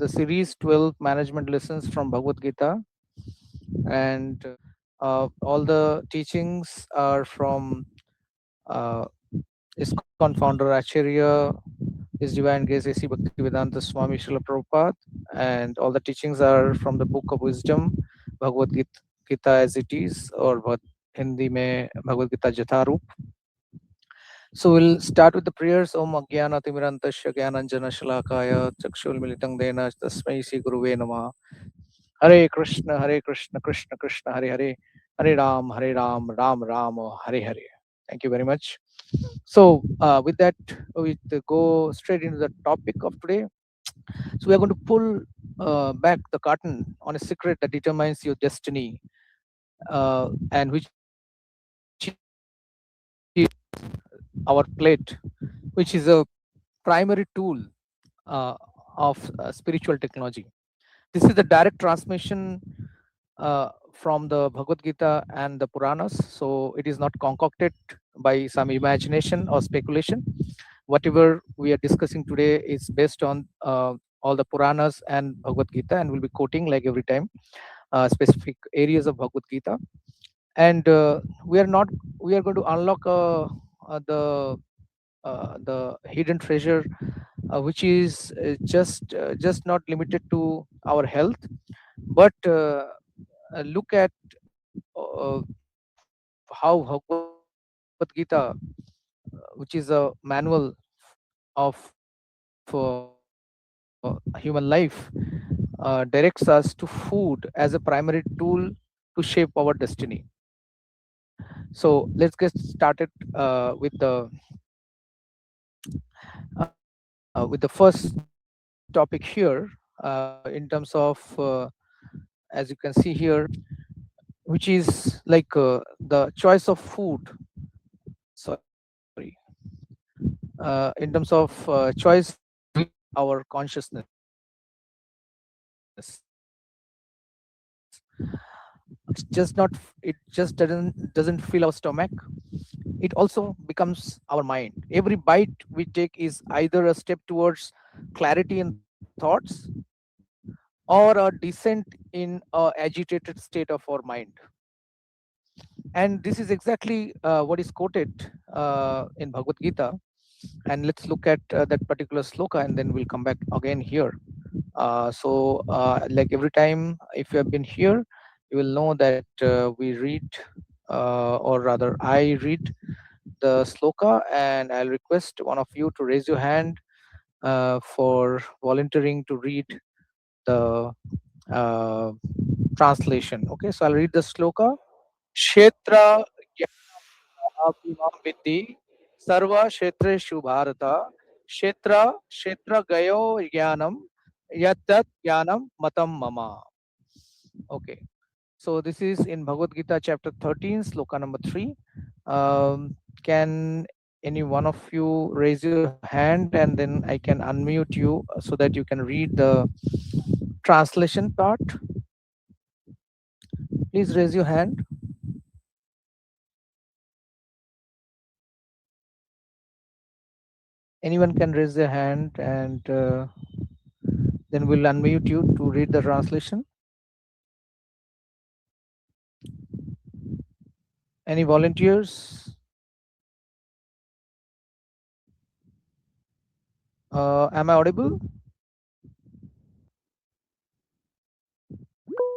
the series 12 management lessons from Bhagavad Gita, and all the teachings are from ISKCON founder Acharya, His Divine Grace A.C. Bhaktivedanta Swami Srila Prabhupada, and all the teachings are from the Book of Wisdom, Bhagavad Gita as it is, or Hindi mein Bhagavad Gita Jatharup. So we'll start with the prayers. Om Agyana Timirantasya Gyananjana Shalakaya Chakshul Militang Dena Tasmai Sri Guruve Namah. Hare Krishna, Krishna Krishna, Hare Hare, Hare Ram, Ram Ram, Hare Hare. Thank you very much. So with that, we go straight into the topic of today. So we are going to pull back the curtain on a secret that determines your destiny, and which is our plate, which is a primary tool of spiritual technology. This is the direct transmission from the Bhagavad Gita and the Puranas. So it is not concocted by some imagination or speculation. Whatever we are discussing today is based on all the Puranas and Bhagavad Gita, and we'll be quoting like every time specific areas of Bhagavad Gita. And we are going to unlock the hidden treasure, which is just not limited to our health, but look at how Bhagavad Gita, which is a manual of human life, directs us to food as a primary tool to shape our destiny. So let's get started with the first topic here, in terms of as you can see here, which is like the choice of food. Sorry, in terms of choice our consciousness. It's just not. It just doesn't fill our stomach. It also becomes our mind. Every bite we take is either a step towards clarity in thoughts or a descent in a agitated state of our mind. And this is exactly what is quoted in Bhagavad Gita. And let's look at that particular sloka, and then we'll come back again here. Like every time, if you have been here, you will know that we read, or rather I read the sloka, and I'll request one of you to raise your hand for volunteering to read the translation. Okay, so I'll read the sloka. Kshetra Abhimam Vidhi Sarva Kshetreshu Bharata Kshetra Gayo Jnanam Yattat Jnanam Matam Mama. Okay, so this is in Bhagavad Gita chapter 13, sloka number 3. Can any one of you raise your hand, and then I can unmute you so that you can read the translation part? Please raise your hand. Anyone can raise their hand, and then we'll unmute you to read the translation. Any volunteers? Am I audible?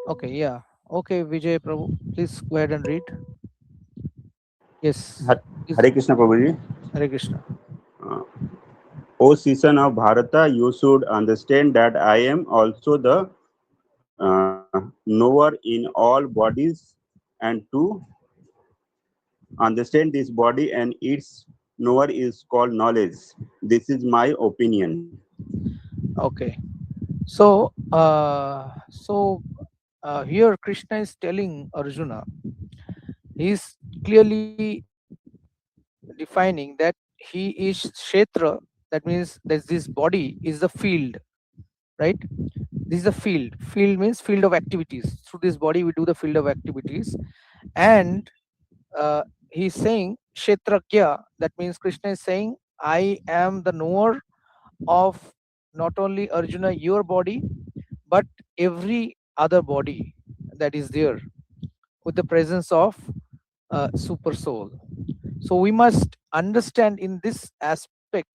Okay, yeah. Okay, Vijay Prabhu, please go ahead and read. Yes. Hare Krishna Prabhuji. Hare Krishna. O citizen of Bharata, you should understand that I am also the knower in all bodies, and to understand this body and its knower is called knowledge. This is my opinion. Okay. So, here Krishna is telling Arjuna, he's clearly defining that he is Kshetra. That means that this body is the field, right? This is the field. Field means field of activities. Through this body, we do the field of activities. And he's saying Kshetrakya. That means Krishna is saying, I am the knower of not only Arjuna, your body, but every other body that is there with the presence of super soul. So we must understand in this aspect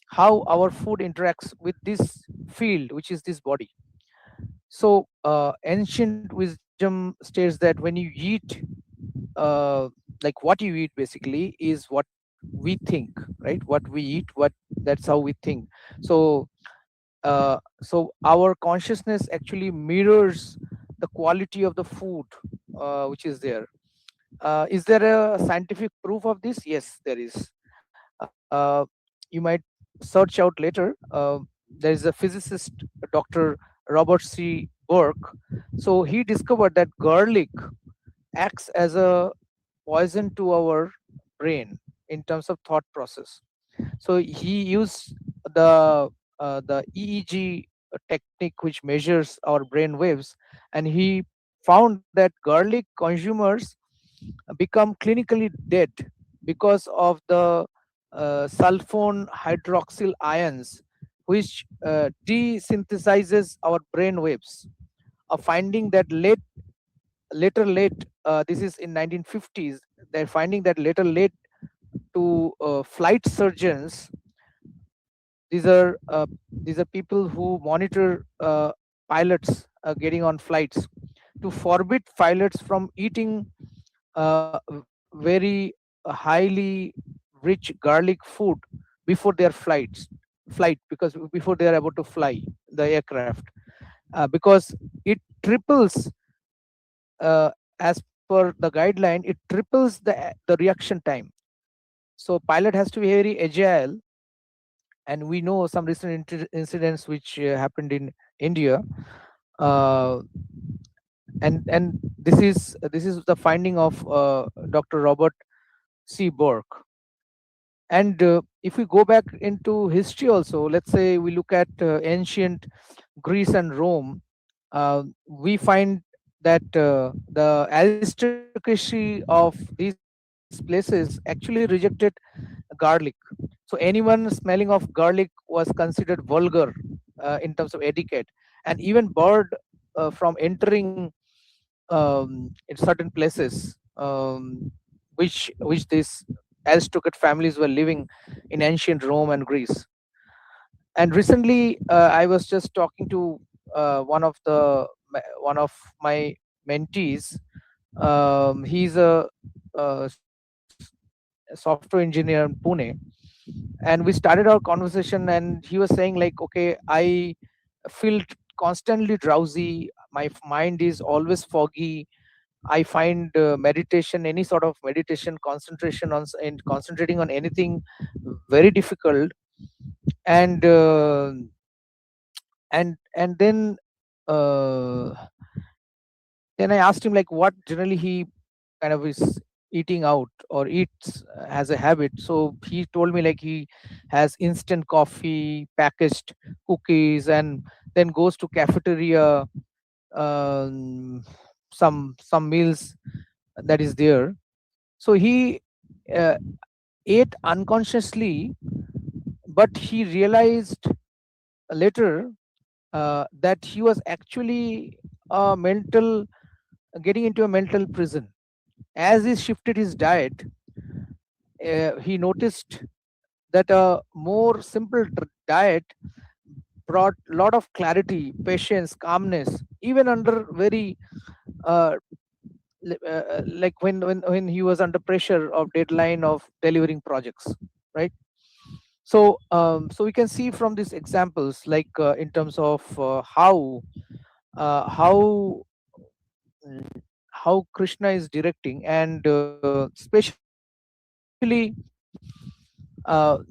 how our food interacts with this field, which is this body. So ancient wisdom states that when you eat, uh, like what you eat basically is what we think, right? What we eat, what that's how we think. So so our consciousness actually mirrors the quality of the food which is there. Is there a scientific proof of this? Yes, there is. You might search out later. There is a physicist, Dr. Robert C. Burke. So he discovered that garlic acts as a poison to our brain in terms of thought process. So he used the EEG technique, which measures our brain waves, and he found that garlic consumers become clinically dead because of the sulfone hydroxyl ions, which desynthesizes our brain waves. A finding that later led, this is in 1950s, they're finding that later led to flight surgeons. These are people who monitor pilots getting on flights, to forbid pilots from eating very highly rich garlic food before their flight, because before they are about to fly the aircraft, because it triples, as per the guideline, it triples the reaction time. So pilot has to be very agile, and we know some recent incidents which happened in India, uh, and this is the finding of Dr. Robert C. Burke. And if we go back into history also, let's say we look at ancient Greece and Rome, we find that the aristocracy of these places actually rejected garlic. So anyone smelling of garlic was considered vulgar in terms of etiquette, and even barred from entering in certain places, which these aristocrat families were living in ancient Rome and Greece. And recently, I was just talking to one of my mentees. He's a software engineer in Pune, and we started our conversation, and he was saying like, okay, I feel constantly drowsy. My mind is always foggy. I find meditation, any sort of meditation, concentration on and concentrating on anything, very difficult. And and uh, then I asked him like what generally he kind of is eating out or eats as a habit. So he told me like he has instant coffee, packaged cookies, and then goes to cafeteria, um, some meals that is there. So he uh, ate unconsciously, but he realized later that he was actually mental getting into a mental prison. As he shifted his diet, he noticed that a more simple diet brought a lot of clarity, patience, calmness, even under very uh, like when he was under pressure of deadline of delivering projects, right? So so we can see from these examples, like in terms of how mm, how Krishna is directing, and especially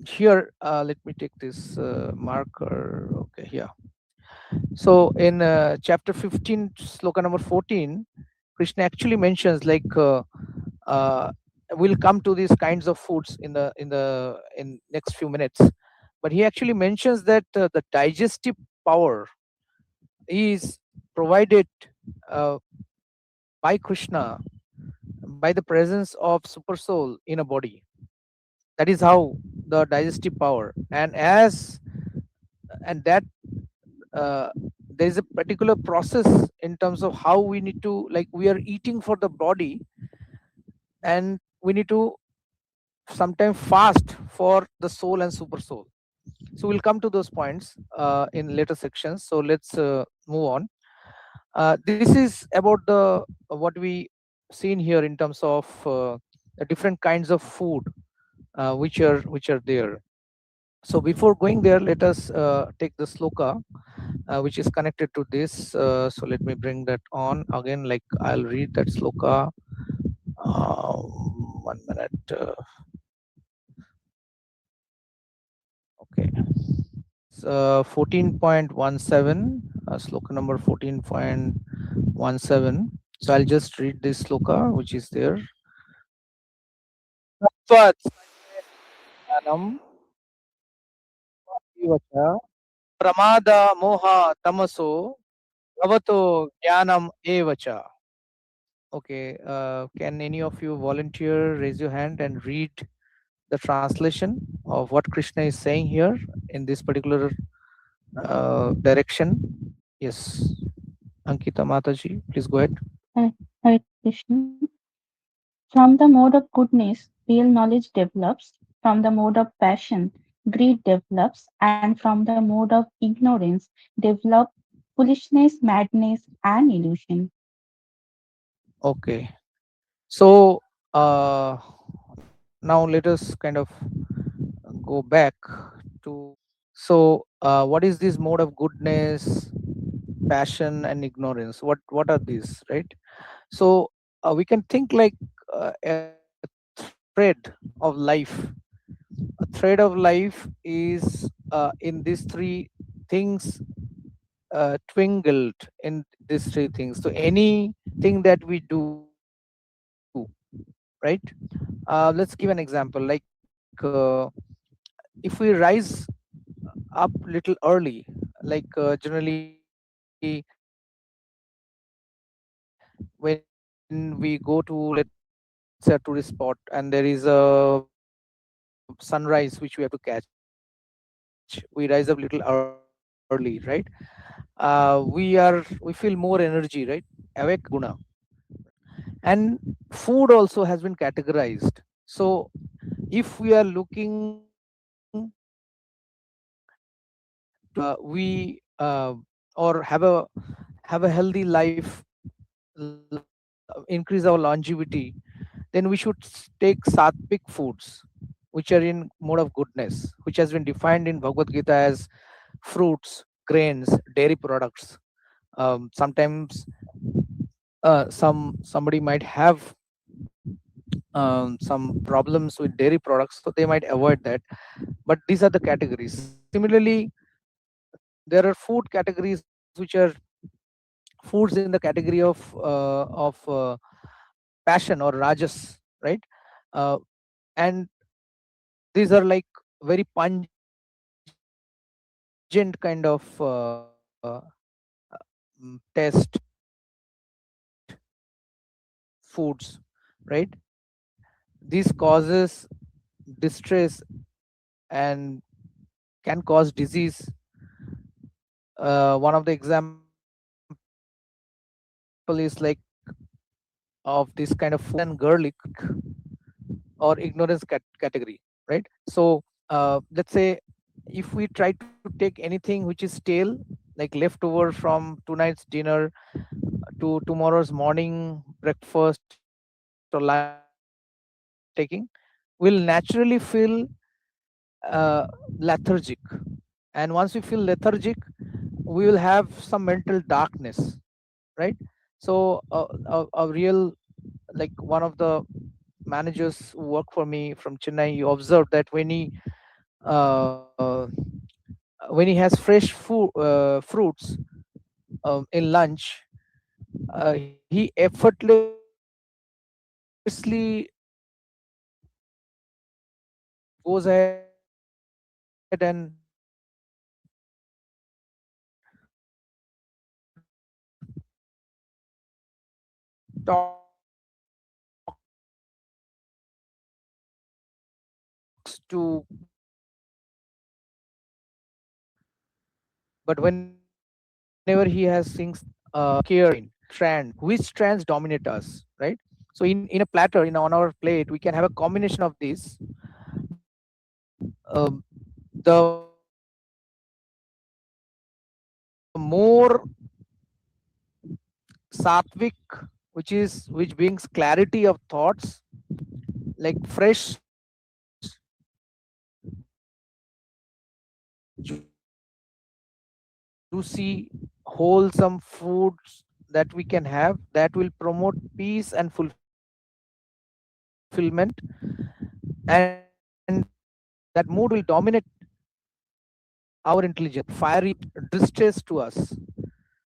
here, let me take this marker. Okay, here. So in chapter 15, sloka number 14, Krishna actually mentions like uh, we'll come to these kinds of foods in next few minutes. But he actually mentions that the digestive power is provided uh, by Krishna by the presence of super soul in a body. That is how the digestive power, and as and that uh, there is a particular process in terms of how we need to, like, we are eating for the body, and we need to sometimes fast for the soul and super soul. So we'll come to those points in later sections. So let's move on. This is about the what we seen here in terms of the different kinds of food which are there. So before going there, let us take the sloka which is connected to this. So let me bring that on again. Like, I'll read that sloka. 1 minute. Okay. 14.17, sloka number 14.17. So I'll just read this sloka which is there. Tatvat jnanam ivacha pramada moha tamaso bhavato jnanam evacha. Okay, can any of you volunteer, raise your hand and read the translation of what Krishna is saying here in this particular direction? Yes, Ankita Mataji, please go ahead. Hare Krishna. From the mode of goodness, real knowledge develops. From the mode of passion, greed develops. And from the mode of ignorance, develop foolishness, madness, and illusion. Okay, so now let us kind of go back to, so what is this mode of goodness, passion, and ignorance? What are these, right? So we can think like a thread of life. A thread of life is in these three things, twinkled in these three things. So anything that we do, right? Let's give an example. Like if we rise up little early, like generally when we go to, let's say, a tourist spot, and there is a sunrise which we have to catch, we rise up little early, right? We rise up little early, right? We feel more energy, right? Awake guna, and food also has been categorized. So if we are looking to or have a healthy life, increase our longevity, then we should take sattvic foods which are in mode of goodness, which has been defined in Bhagavad Gita as fruits, grains, dairy products. Sometimes somebody might have some problems with dairy products, so they might avoid that. But these are the categories. Similarly, there are food categories which are foods in the category of passion or rajas, right? uh, and these are like very pungent kind of taste foods, right? This causes distress and can cause disease. One of the example is like of this kind of food is like onion and garlic or ignorance category, right? So let's say if we try to take anything which is stale, like leftover from tonight's dinner to tomorrow's morning breakfast or lunch taking, will naturally feel lethargic. And once we feel lethargic, we will have some mental darkness, right? So a real, like, one of the managers who work for me from Chennai, you observed that uh, when he has fresh fruits in lunch, he effortlessly goes ahead and talks to, but when he has whenever he has things caring strand, which strands dominate us, right? So in a platter, on our plate, we can have a combination of these. The more sattvic, which brings clarity of thoughts, like fresh, juicy, wholesome foods that we can have, that will promote peace and fulfillment, and that mood will dominate our intelligence, fiery distress to us.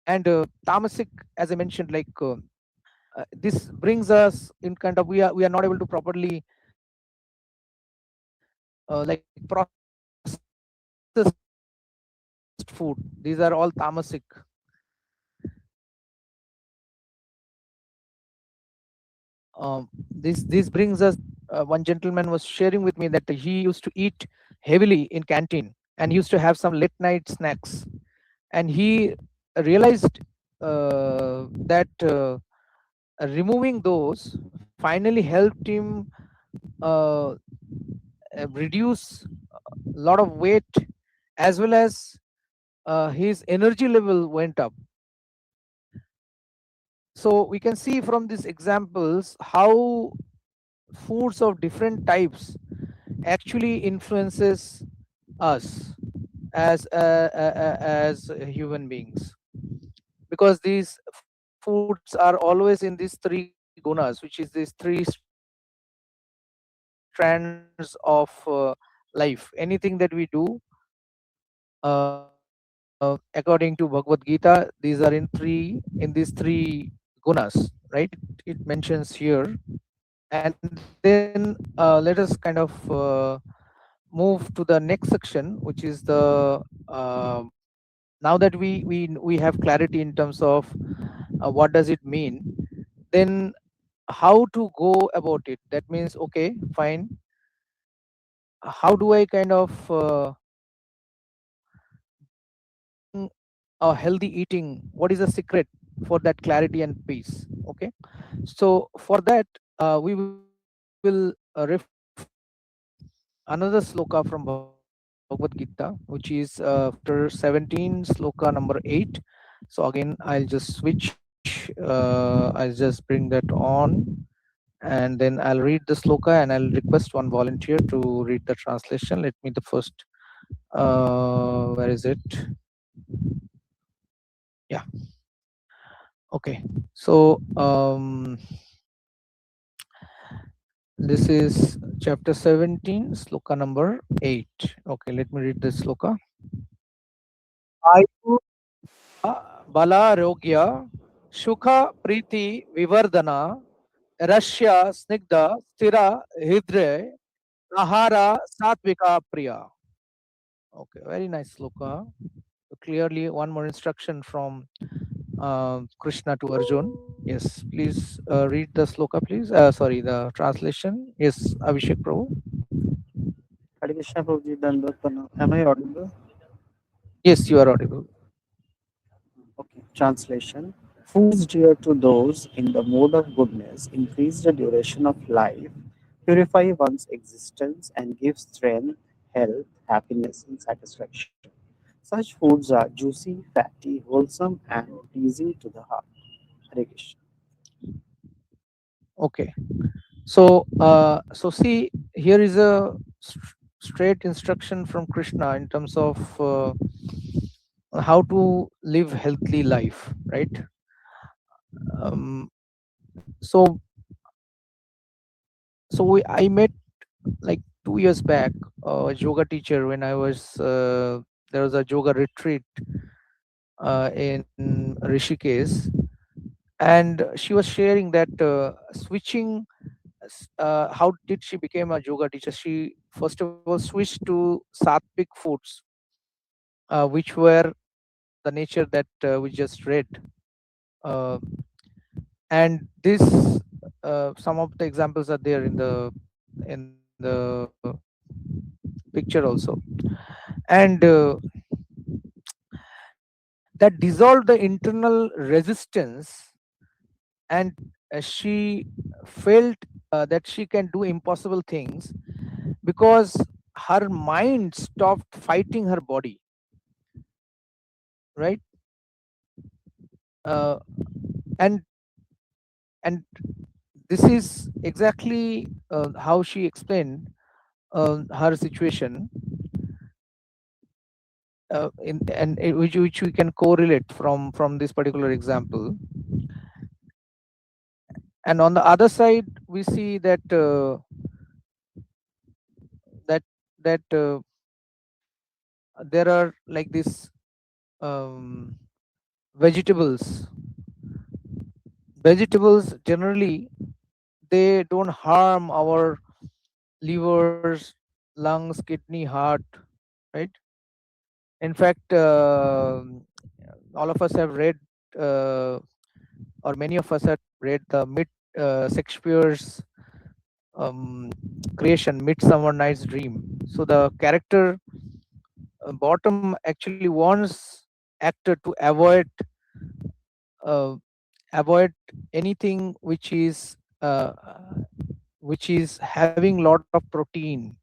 And tamasic, as I mentioned, this brings us in kind of, we are not able to properly like processed food. These are all tamasic. This brings us. One gentleman was sharing with me that he used to eat heavily in canteen, and he used to have some late night snacks, and he realized that removing those finally helped him uh, reduce a lot of weight, as well as his energy level went up. So we can see from these examples how foods of different types actually influences us as human beings, because these foods are always in these three gunas, which is these three strands of life. Anything that we do, according to Bhagavad Gita, these are in these three gunas, right? It mentions here. And then let us kind of move to the next section, which is the now that we have clarity in terms of what does it mean, then how to go about it. That means, okay, fine, how do I kind of bring a healthy eating? What is the secret for that clarity and peace? Okay, so for that we will refer another sloka from Bhagavad Gita, which is chapter 17, sloka number 8. So again, I'll just switch, I'll just bring that on, and then I'll read the sloka, and I'll request one volunteer to read the translation. Let me the first, where is it? Yeah, okay. So this is chapter 17, sloka number 8. Okay, let me read this sloka. Ayu bala rogya sukha priti vivardana rasya snigdha stira hidre ahara satvika priya. Okay, very nice sloka. Clearly one more instruction from Krishna to Arjun. Yes, please read the sloka, please. Sorry, the translation. Yes, Abhishek Prabhu. Hare Krishna Prabhuji, Dandavat Pranam. Am I audible? Yes, you are audible. Okay. Translation. Foods dear to those in the mode of goodness increase the duration of life, purify one's existence, and give strength, health, happiness, and satisfaction. Such foods are juicy, fatty, wholesome, and pleasing to the heart. Hare Krishna. Okay. So see, here is a straight instruction from Krishna in terms of how to live healthy life, right? Um, so I met like 2 years back a yoga teacher when I was there was a yoga retreat in Rishikesh, and she was sharing that switching. How did she become a yoga teacher? She first of all switched to sattvic foods, which were the nature that we just read, uh, and this some of the examples are there in the picture also. And that dissolved the internal resistance, and she felt that she can do impossible things because her mind stopped fighting her body, right? uh, and and this is exactly how she explained her situation, which we can correlate from this particular example. And on the other side we see that that that there are like this um, vegetables. Vegetables generally, they don't harm our livers, lungs, kidney, heart, right? In fact, all of us have read, uh, or many of us have read the Shakespeare's creation, Midsummer Night's Dream. So the character Bottom actually wants actor to uh, avoid anything which is having lot of protein.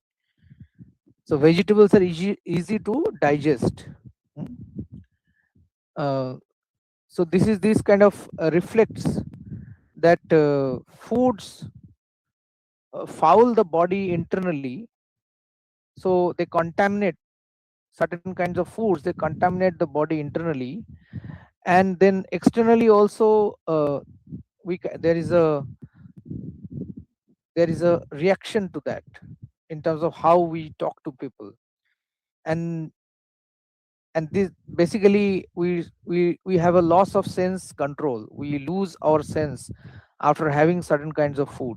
So vegetables are easy to digest. Mm. Uh, so this kind of reflects that foods foul the body internally, so they contaminate certain kinds of foods, they contaminate the body internally, and then externally also there is a reaction to that in terms of how we talk to people. and and this basically we have a loss of sense control, we lose our sense after having certain kinds of food.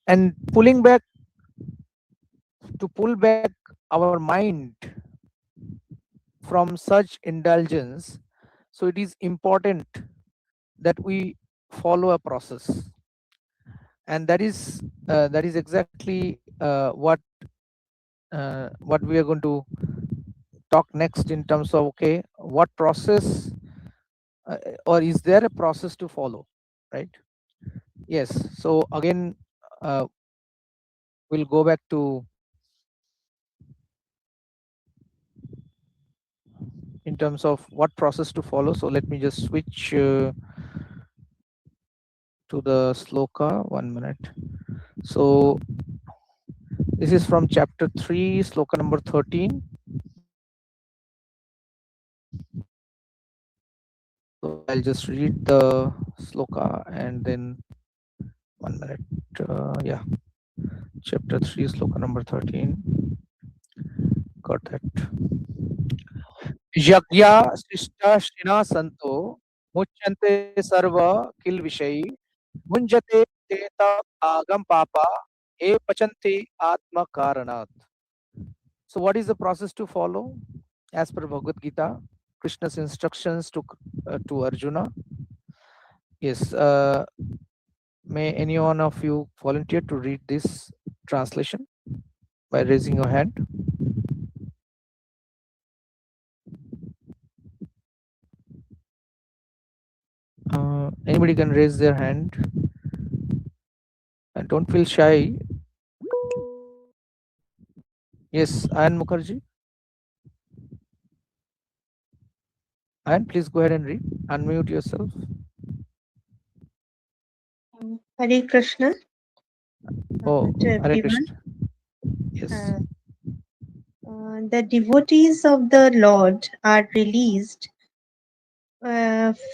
And pull back our mind from such indulgence, so it is important that we follow a process. And that is exactly what we are going to talk next, in terms of, okay, what process, or is there a process to follow, right? Yes. So again, uh, we'll go back to, in terms of what process to follow. So let me just switch to the sloka. 1 minute. So this is from chapter 3, sloka number 13. So I'll just read the sloka and then 1 minute. Yeah, chapter 3, sloka number 13. Got that. Yagya sishta shina santo muchante sarva kil vishayi munjate teta agam papa e pachante atma karanat. So what is the process to follow as per Bhagavad Gita, Krishna's instructions to Arjuna? Yes. May any one of you volunteer to read this translation by raising your hand? Anybody can raise their hand, and don't feel shy. Yes, Ayan Mukherjee. Ayan, please go ahead and read. Unmute yourself. Hare Krishna Oh, to Hare everyone. Krishna. Yes. The devotees of the Lord are released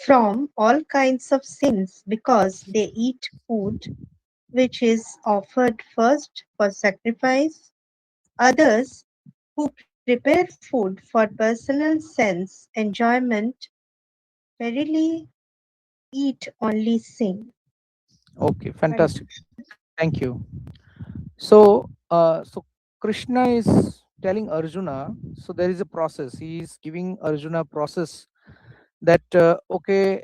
from all kinds of sins because they eat food which is offered first for sacrifice. Others who prepare food for personal sense enjoyment verily eat only sin. Okay, Hare fantastic. Krishna. Thank you. So Krishna is telling Arjuna, so there is a process. He is giving Arjuna a process that, okay,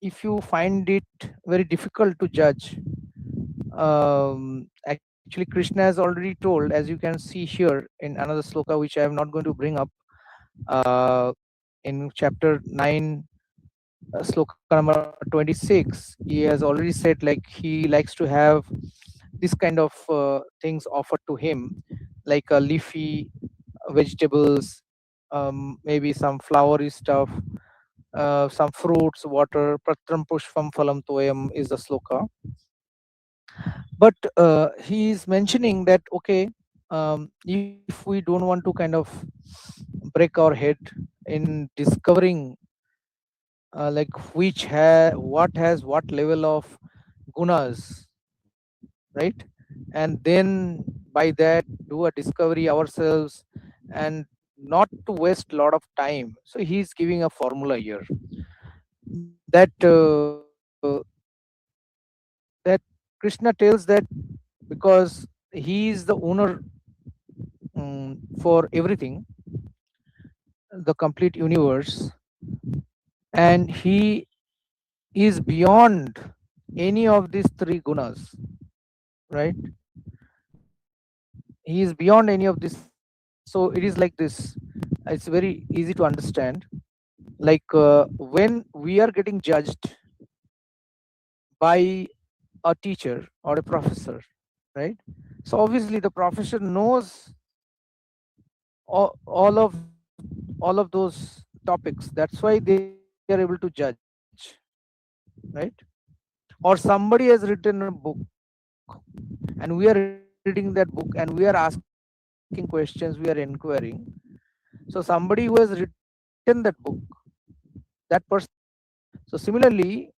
if you find it very difficult to judge, actually actually Krishna has already told, as you can see here in another sloka, which I am not going to bring up, in chapter 9, sloka number 26. He has already said like he likes to have this kind of things offered to him, like leafy vegetables, maybe some flowery stuff, some fruits, water. Pratram pushpam phalam toyam is the sloka. But he is mentioning that, okay, if we don't want to kind of break our head in discovering like what has what level of gunas, right? And then by that do a discovery ourselves, and not to waste a lot of time. So he's giving a formula here that that Krishna tells that because he is the owner, for everything, the complete universe, and he is beyond any of these three gunas, right? He is beyond any of this. So it is like this. It's very easy to understand. Like when we are getting judged by a teacher or a professor, right? So obviously the professor knows all of those topics. That's why they are able to judge, right? Or somebody has written a book, and we are reading that book, and we are asking questions, we are inquiring. So somebody who has written that book, that person is able to judge. So similarly,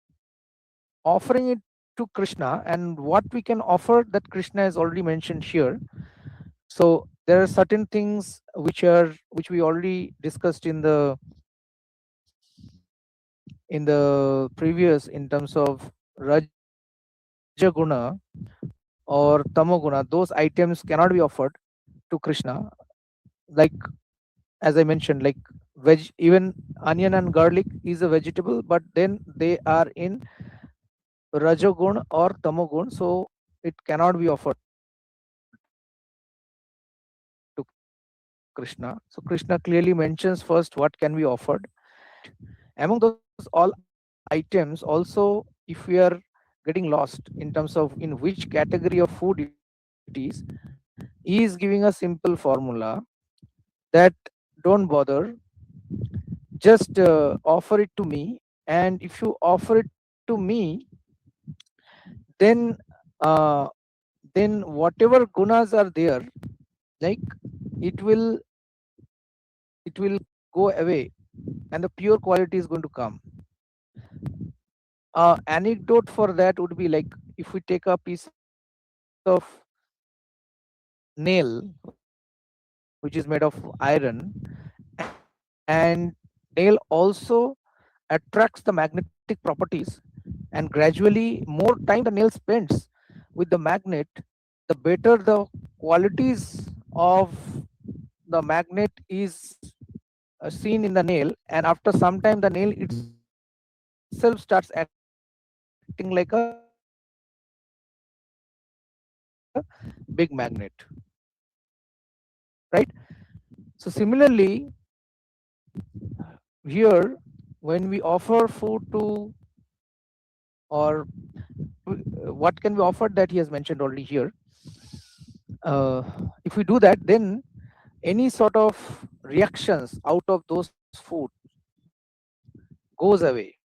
offering it to Krishna, and what we can offer, that Krishna has already mentioned here. So there are certain things which we already discussed in the previous, in terms of Rajaguna or Tamoguna. Those items cannot be offered to Krishna. Like, as I mentioned, like even onion and garlic is a vegetable, but then they are in Rajogun or Tamogun, so it cannot be offered to Krishna. So Krishna clearly mentions first what can be offered, and among those all items also, if we are getting lost in terms of in which category of food it is, he is giving a simple formula that don't bother, just offer it to me, and if you offer it to me, then uh, then whatever gunas are there, like it will it will go away, and the pure quality is going to come. Anecdote for that would be like, if we take a piece of nail which is made of iron, and nail also attracts the magnetic properties, and gradually more time the nail spends with the magnet, the better the qualities of the magnet is seen in the nail, and after some time the nail itself starts acting like a big magnet, right? So similarly here, when we offer food to, or what can be offered, that he has mentioned already here, if we do that, then any sort of reactions out of those food goes away.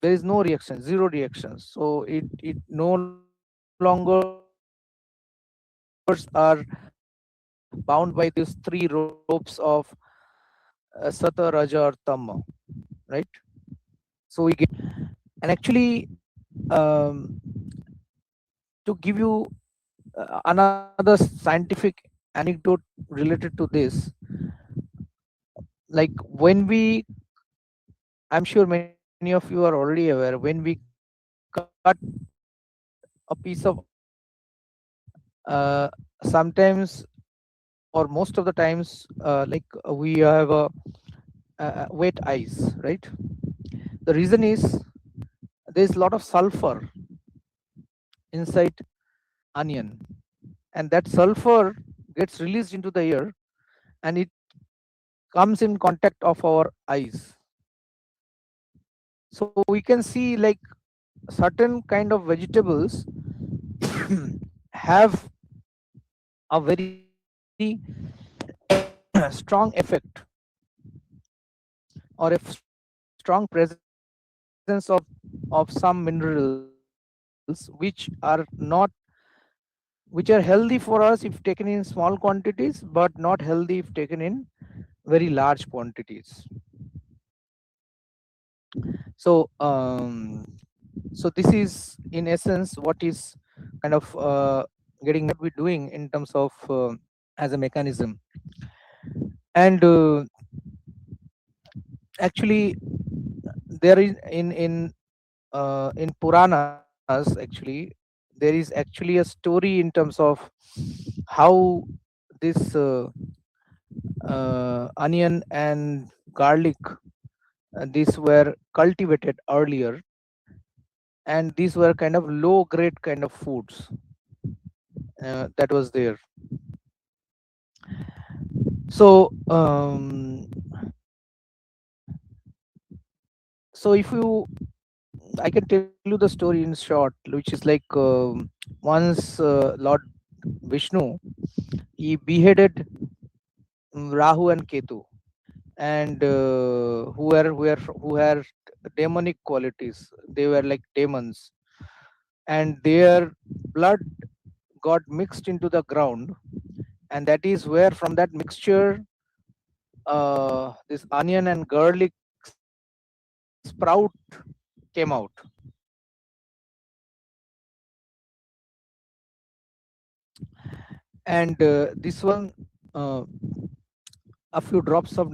There is no reaction, zero reactions, so it no longer are bound by these three ropes of Sata, Raja, or Tama, right? So we get, and actually, um, to give you another scientific anecdote related to this, like when we, I'm sure many of you are already aware, when we cut a piece of onion, sometimes, or most of the times, like we have wet eyes, right? The reason is there is a lot of sulfur inside onion. and that sulfur gets released into the air, and it comes in contact of our eyes. So we can see like certain kind of vegetables have a very strong effect or a strong presence of some minerals which are not, which are healthy for us if taken in small quantities, but not healthy if taken in very large quantities. So so this is in essence what is kind of getting what we're doing in terms of as a mechanism. And actually there is in Puranas, actually there is actually a story in terms of how this onion and garlic, these were cultivated earlier, and these were kind of low grade kind of foods that was there. So so if you, I can tell you the story in short, which is like once Lord Vishnu, he beheaded Rahu and Ketu, and who were demonic qualities. They were like demons, and their blood got mixed into the ground, and that is where from that mixture this onion and garlic sprout came out. And this one, uh, a few drops of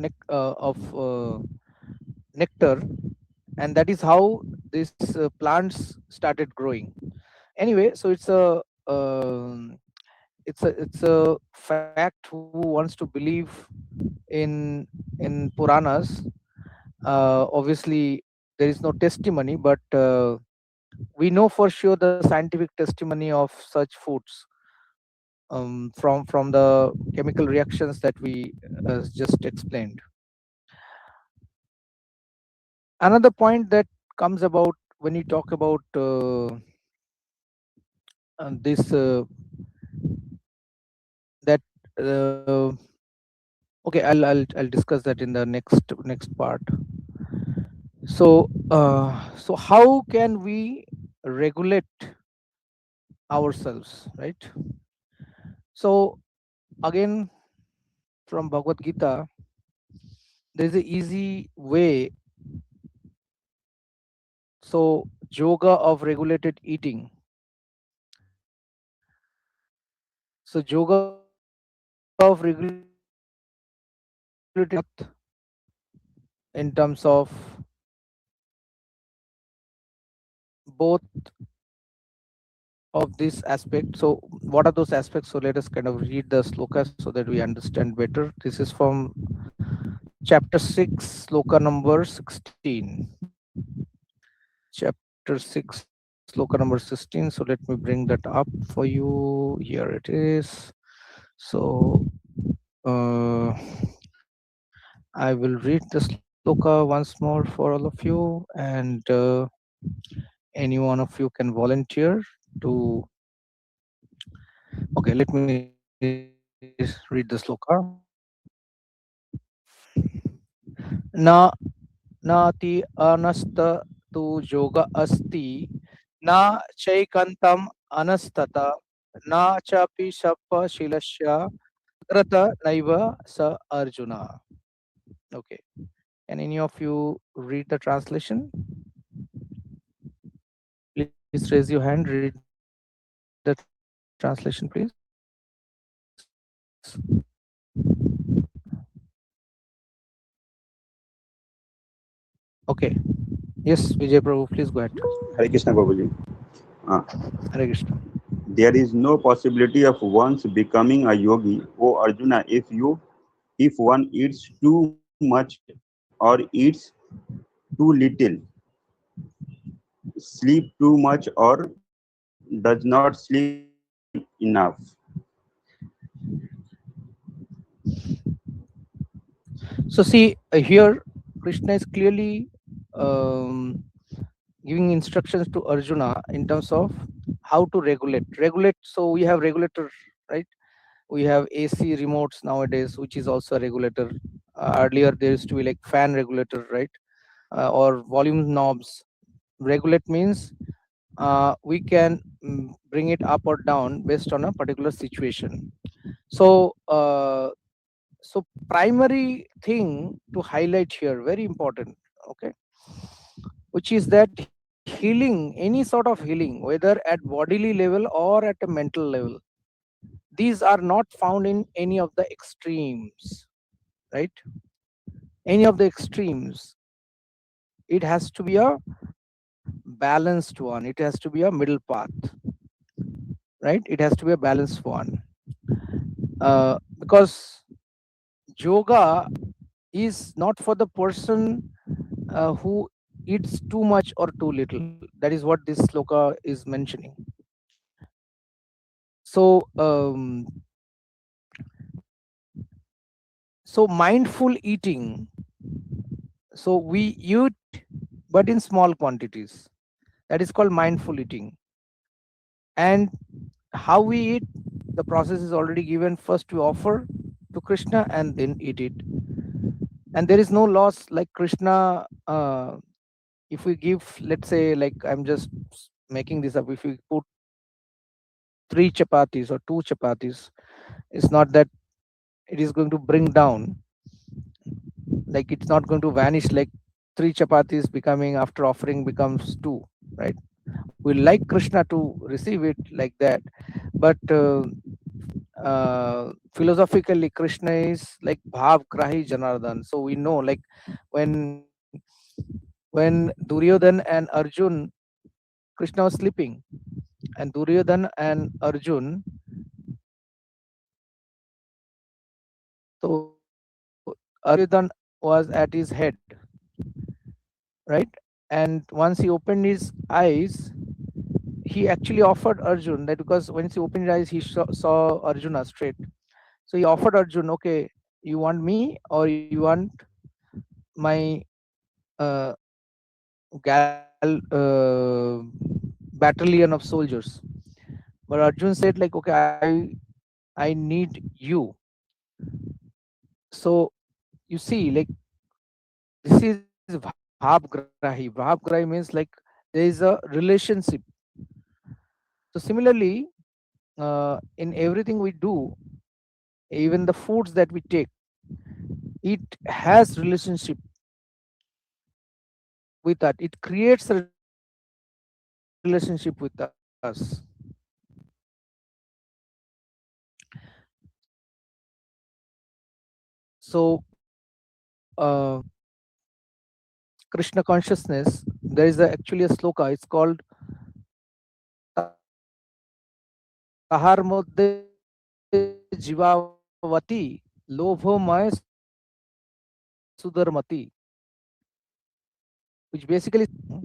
nectar, and that is how these plants started growing. Anyway, so it's a fact who wants to believe in Puranas. Obviously there is no testimony, but we know for sure the scientific testimony of such foods, from the chemical reactions that we just explained. Another point that comes about when you talk about this that okay, I'll discuss that in the next part. So so how can we regulate ourselves, right? So again, from Bhagavad Gita, there is a easy way. So yoga of regulated eating. So yoga of regulated eating in terms of both of these aspects. So what are those aspects? So let us kind of read the sloka so that we understand better. This is from chapter 6, sloka number 16. Chapter 6, sloka number 16. So let me bring that up for you. Here it is. So I will read the sloka once more for all of you, and any one of you can volunteer to. Okay, let me read the sloka. Na nati anasta tu yoga asti, na chaikantam anastata, na chapi sappa shilasya grata naiva sa arjuna. Okay, can any of you read the translation? Please raise your hand, read the translation, please. Okay, yes, Vijay Prabhu, please go ahead. Hare Krishna, Babuji. Uh, Hare Krishna. there is no possibility of one's becoming a yogi, O Arjuna, if one eats too much or eats too little, sleep too much or does not sleep enough. So see here, Krishna is clearly um, giving instructions to Arjuna in terms of how to regulate. So we have regulator, right? We have AC remotes nowadays, which is also a regulator. Earlier there used to be like fan regulator, right? Or volume knobs. Regulate means we can bring it up or down based on a particular situation. So so primary thing to highlight here, very important, okay, which is that healing, any sort of healing, whether at bodily level or at a mental level, these are not found in any of the extremes, right? Any of the extremes. It has to be a balanced one, it has to be a middle path, right? It has to be a balanced one, because yoga is not for the person who eats too much or too little. That is what this sloka is mentioning. So so mindful eating, so we eat but in small quantities, that is called mindful eating. And how we eat, the process is already given. First we offer to Krishna and then eat it. And there is no loss, like Krishna, if we give, let's say, like I'm just making this up, if we put 3 chapatis or 2 chapatis, it's not that it is going to bring down, like it's not going to vanish, like 3 chapatis becoming after offering becomes 2, right? We like Krishna to receive it like that, but philosophically Krishna is like bhav grahi Janardhan. So we know, like when Duryodhan and Arjun, Krishna was sleeping, and Duryodhan and Arjun, so Duryodhan was at his head, right? And once he opened his eyes, he actually offered Arjun that, because once he opened his eyes, he saw Arjuna straight. So he offered Arjun, okay, you want me or you want my uh, battalion of soldiers? But Arjun said, like, okay, I need you. So you see, like, this is bhav grahi. Bhav grahi means like there is a relationship. So similarly, in everything we do, even the foods that we take, it has relationship with that. It creates a relationship with us. So Krishna consciousness, there is actually a sloka. It's called Tahar Modde Jivavati Lobho Maya Sudharmati, which basically says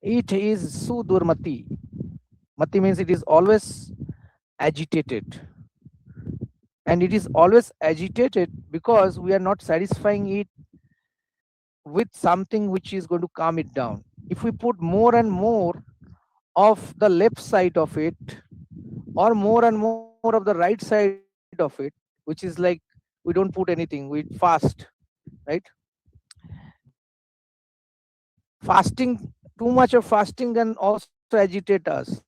it is Sudurmati. Mati means it is always agitated. And it is always agitated because we are not satisfying it with something which is going to calm it down. If we put more and more of the left side of it, or more and more of the right side of it, which is like we don't put anything, we fast, right? Fasting, too much of fasting can also agitate us.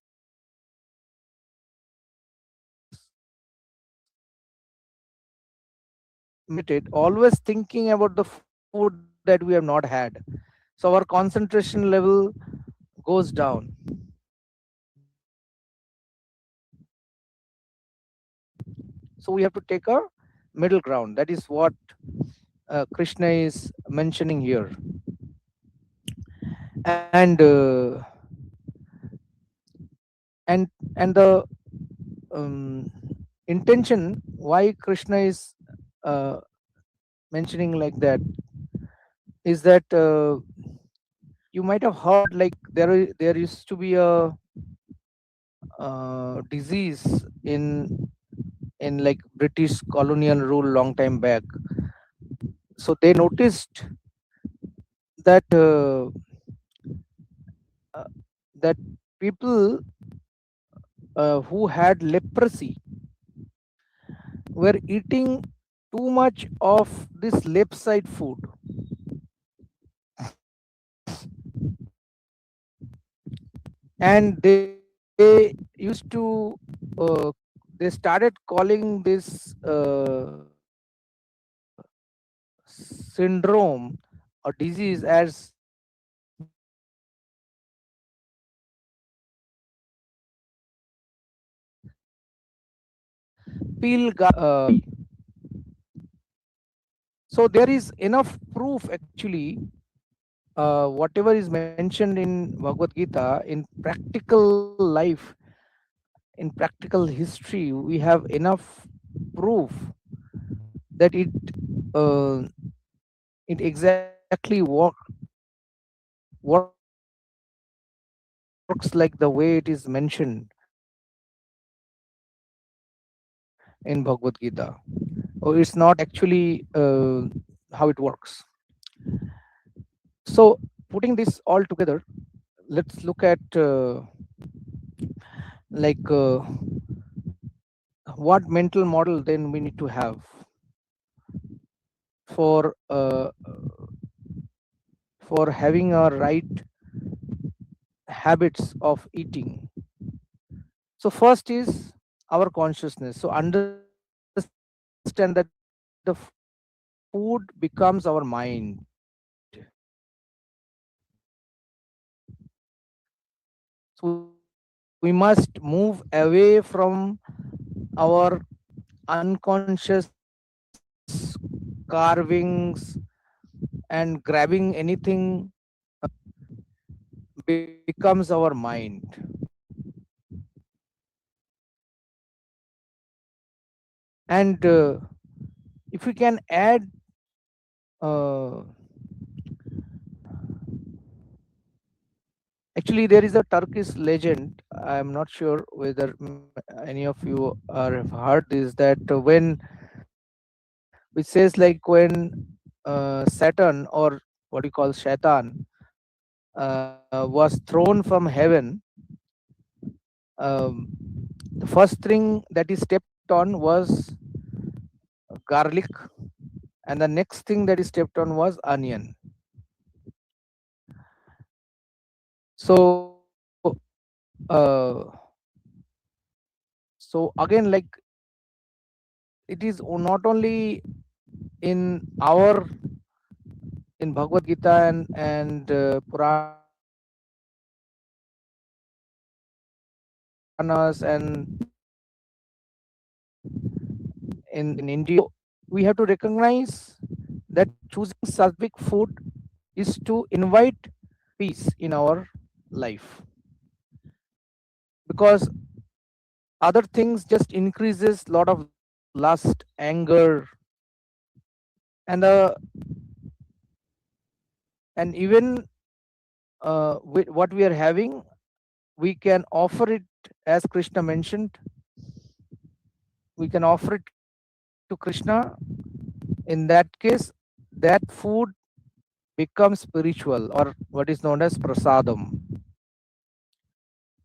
Meditate, always thinking about the food that we have not had. So our concentration level goes down. So we have to take a middle ground. That is what Krishna is mentioning here. And and the intention why Krishna is uh, mentioning like that is that you might have heard, like there used to be a disease in like British colonial rule long time back. So they noticed that uh, that people who had leprosy were eating too much of this left side food, and they used to they started calling this syndrome or disease as so there is enough proof actually, whatever is mentioned in Bhagavad Gita in practical life, in practical history, we have enough proof that uh, it exactly works like the way it is mentioned in Bhagavad Gita. Or it's not actually how it works. So putting this all together, let's look at like what mental model then we need to have for having a right habits of eating. So first is our consciousness. So understand that the food becomes our mind. So we must move away from our unconscious carvings and grabbing anything becomes our mind. And if we can add uh, actually there is a Turkish legend, I'm not sure whether any of you are have heard this, that when which says like when Saturn, or what we call Shaitan, was thrown from heaven, um, the first thing that he stepped on was garlic, and the next thing that he stepped on was onion. So uh, so again, like, it is not only in our in Bhagavad Gita and Puranas and in India. So we have to recognize that choosing Sattvic food is to invite peace in our life, because other things just increases lot of lust, anger, and and even with what we are having, we can offer it, as Krishna mentioned, we can offer it to Krishna. In that case, that food becomes spiritual, or what is known as prasadam.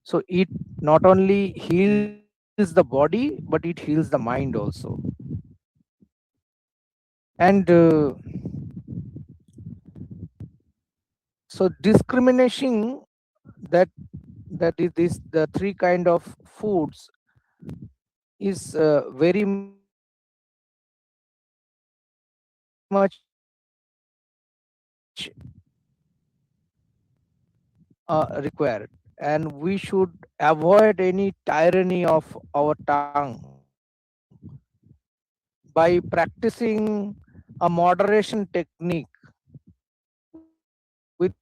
So it not only heals the body, but it heals the mind also. And so discriminating that is this the three kind of foods is very much required, and we should avoid any tyranny of our tongue by practicing a moderation technique with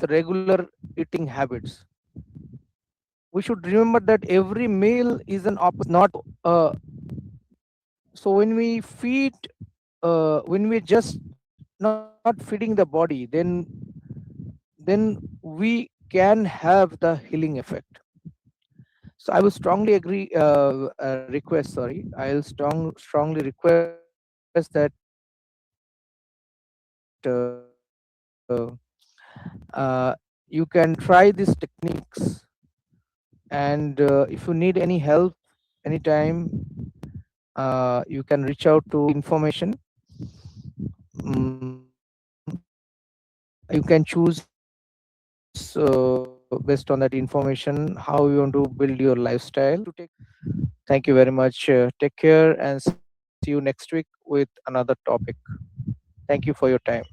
regular eating habits. We should remember that every meal is an opportunity, not so when we feed when we just not feeding the body, then we can have the healing effect. So I will strongly request, sorry, I'll strongly request that you can try these techniques, and if you need any help anytime, you can reach out to information. You can choose based on that information how you want to build your lifestyle. Thank you very much. Take care and see you next week with another topic. Thank you for your time.